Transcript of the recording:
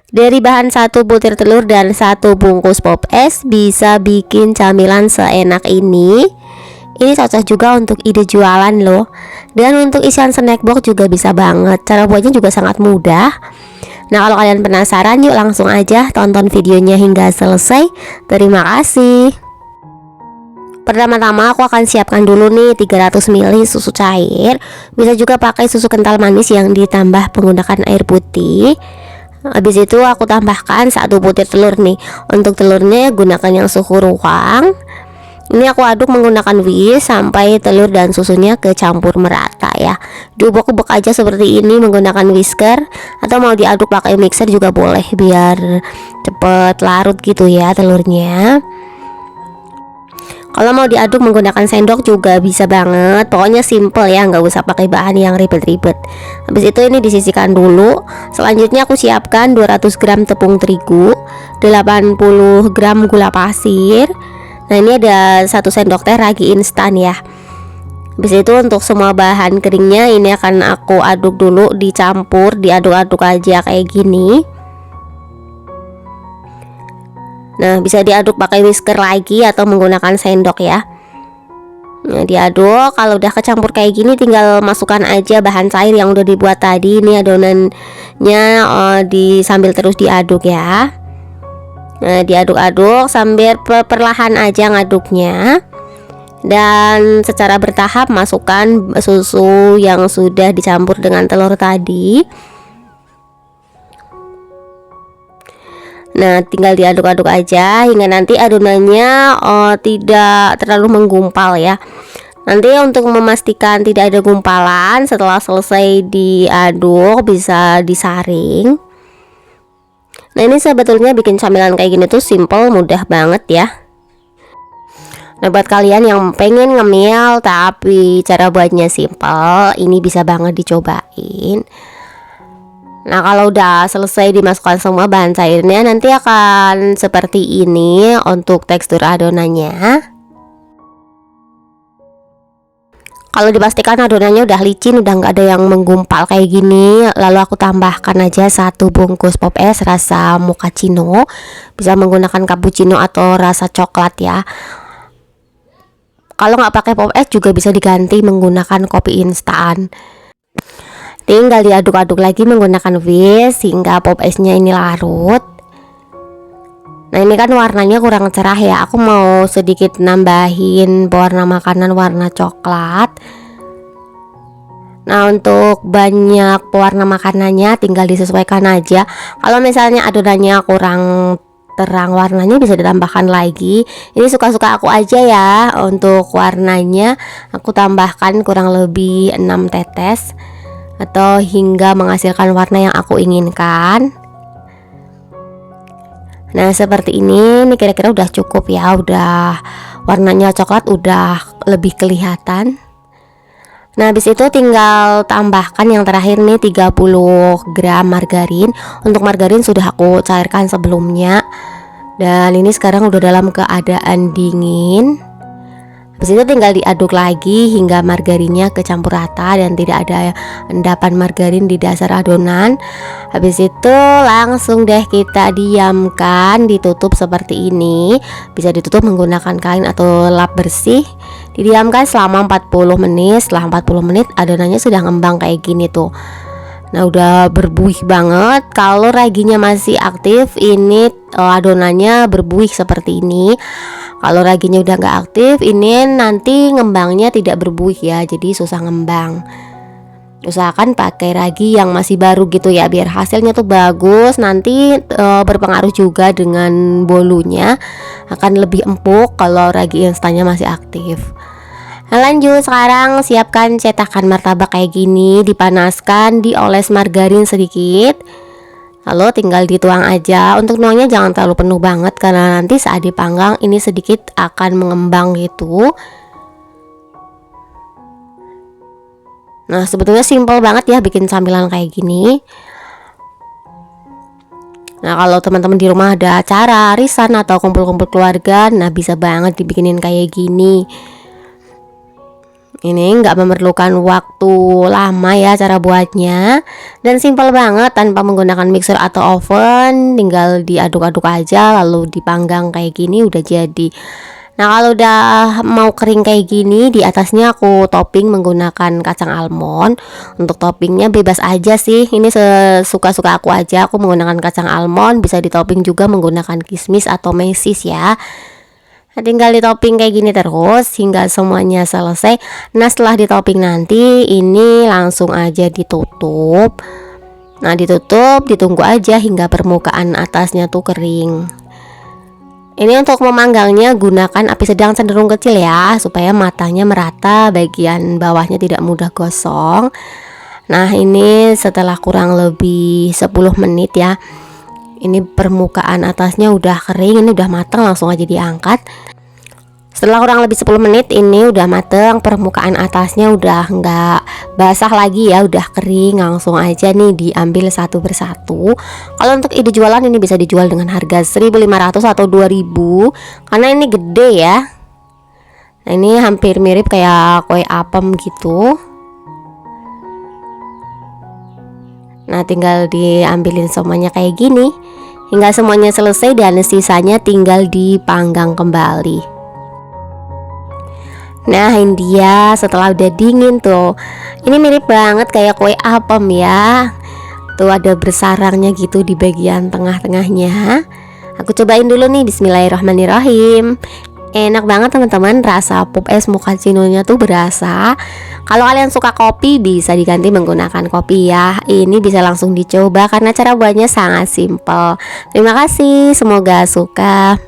Dari bahan 1 butir telur dan 1 bungkus pop es bisa bikin camilan seenak ini. Ini cocok juga untuk ide jualan loh. Dan untuk isian snack box juga bisa banget. Cara buatnya juga sangat mudah. Nah, kalau kalian penasaran, yuk langsung aja tonton videonya hingga selesai. Terima kasih. Pertama-tama aku akan siapkan dulu nih 300 ml susu cair. Bisa juga pakai susu kental manis yang ditambah menggunakan air putih. Habis itu aku tambahkan 1 butir telur nih. Untuk telurnya gunakan yang suhu ruang. Ini aku aduk menggunakan whisk sampai telur dan susunya kecampur merata ya. Diubek-ubek aja seperti ini menggunakan whisker, atau mau diaduk pakai mixer juga boleh biar cepet larut gitu ya telurnya. Kalau mau diaduk menggunakan sendok juga bisa banget. Pokoknya simple ya, nggak usah pakai bahan yang ribet-ribet. Habis itu ini disisihkan dulu. Selanjutnya aku siapkan 200 gram tepung terigu, 80 gram gula pasir. Nah, ini ada 1 sendok teh ragi instan ya. Habis itu untuk semua bahan keringnya ini akan aku aduk dulu, dicampur, diaduk-aduk aja kayak gini. Nah, bisa diaduk pakai whisker lagi atau menggunakan sendok ya. Nah, diaduk. Kalau udah kecampur kayak gini tinggal masukkan aja bahan cair yang udah dibuat tadi. Ini adonannya sambil terus diaduk ya. Nah, diaduk-aduk sambil perlahan aja ngaduknya. Dan secara bertahap masukkan susu yang sudah dicampur dengan telur tadi. Nah, tinggal diaduk-aduk aja hingga nanti adonannya tidak terlalu menggumpal ya. Nanti untuk memastikan tidak ada gumpalan, setelah selesai diaduk bisa disaring. Nah, ini sebetulnya bikin camilan kayak gini tuh simple, mudah banget ya. Nah, buat kalian yang pengen ngemil tapi cara buatnya simple, ini bisa banget dicobain. Nah, kalau udah selesai dimasukkan semua bahan cairnya, nanti akan seperti ini untuk tekstur adonannya. Kalau dipastikan adonannya udah licin, udah nggak ada yang menggumpal kayak gini, lalu aku tambahkan aja 1 bungkus pop es rasa mochaccino. Bisa menggunakan cappuccino atau rasa coklat ya. Kalau nggak pakai pop es juga bisa diganti menggunakan kopi instan. Tinggal diaduk-aduk lagi menggunakan whisk hingga pop esnya ini larut. Nah, ini kan warnanya kurang cerah ya. Aku mau sedikit nambahin pewarna makanan warna coklat. Nah, untuk banyak pewarna makanannya tinggal disesuaikan aja. Kalau misalnya adonannya kurang terang warnanya bisa ditambahkan lagi. Ini suka-suka aku aja ya. Untuk warnanya aku tambahkan kurang lebih 6 tetes atau hingga menghasilkan warna yang aku inginkan. Nah, seperti ini kira-kira udah cukup ya. Udah warnanya coklat, udah lebih kelihatan. Nah, habis itu tinggal tambahkan yang terakhir nih 30 gram margarin. Untuk margarin sudah aku cairkan sebelumnya. Dan ini sekarang udah dalam keadaan dingin. Habis itu tinggal diaduk lagi hingga margarinnya kecampur rata dan tidak ada endapan margarin di dasar adonan. Habis itu langsung deh kita diamkan, ditutup seperti ini. Bisa ditutup menggunakan kain atau lap bersih. Didiamkan selama 40 menit. Setelah 40 menit adonannya sudah ngembang kayak gini tuh. Nah, udah berbuih banget. Kalau raginya masih aktif, ini adonannya berbuih seperti ini. Kalau raginya udah nggak aktif, ini nanti ngembangnya tidak berbuih ya, jadi susah ngembang. Usahakan pakai ragi yang masih baru gitu ya, biar hasilnya tuh bagus. Nanti berpengaruh juga dengan bolunya, akan lebih empuk kalau ragi instannya masih aktif. Nah, lanjut sekarang siapkan cetakan martabak kayak gini, dipanaskan, dioles margarin sedikit. Lalu tinggal dituang aja. Untuk nuangnya jangan terlalu penuh banget karena nanti saat dipanggang ini sedikit akan mengembang gitu. Nah, sebetulnya simple banget ya bikin camilan kayak gini. Nah, kalau teman-teman di rumah ada acara, arisan atau kumpul-kumpul keluarga, nah bisa banget dibikinin kayak gini. Ini nggak memerlukan waktu lama ya cara buatnya, dan simple banget tanpa menggunakan mixer atau oven. Tinggal diaduk-aduk aja lalu dipanggang kayak gini udah jadi. Nah, kalau udah mau kering kayak gini, di atasnya aku topping menggunakan kacang almond. Untuk toppingnya bebas aja sih, ini sesuka-suka aku aja. Aku menggunakan kacang almond, bisa ditopping juga menggunakan kismis atau mesis ya. Nah, tinggal ditopping kayak gini terus hingga semuanya selesai. Nah, setelah ditopping nanti ini langsung aja ditutup. Nah, ditutup, ditunggu aja hingga permukaan atasnya tuh kering. Ini untuk memanggangnya gunakan api sedang cenderung kecil ya, supaya matanya merata, bagian bawahnya tidak mudah gosong. Nah, ini setelah kurang lebih 10 menit ya. Ini permukaan atasnya udah kering, ini udah matang, langsung aja diangkat. Setelah kurang lebih 10 menit ini udah mateng, permukaan atasnya udah nggak basah lagi ya, udah kering. Langsung aja nih diambil satu persatu. Kalau untuk ide jualan ini bisa dijual dengan harga 1.500 atau 2.000 karena ini gede ya. Nah, ini hampir mirip kayak kue apem gitu. Nah, tinggal diambilin semuanya kayak gini hingga semuanya selesai, dan sisanya tinggal dipanggang kembali. Nah, ini dia setelah udah dingin tuh. Ini mirip banget kayak kue apem ya. Tuh ada bersarangnya gitu di bagian tengah-tengahnya. Aku cobain dulu nih, bismillahirrahmanirrahim. Enak banget teman-teman, rasa pop es mochaccino-nya tuh berasa. Kalau kalian suka kopi bisa diganti menggunakan kopi ya. Ini bisa langsung dicoba karena cara buatnya sangat simple. Terima kasih, semoga suka.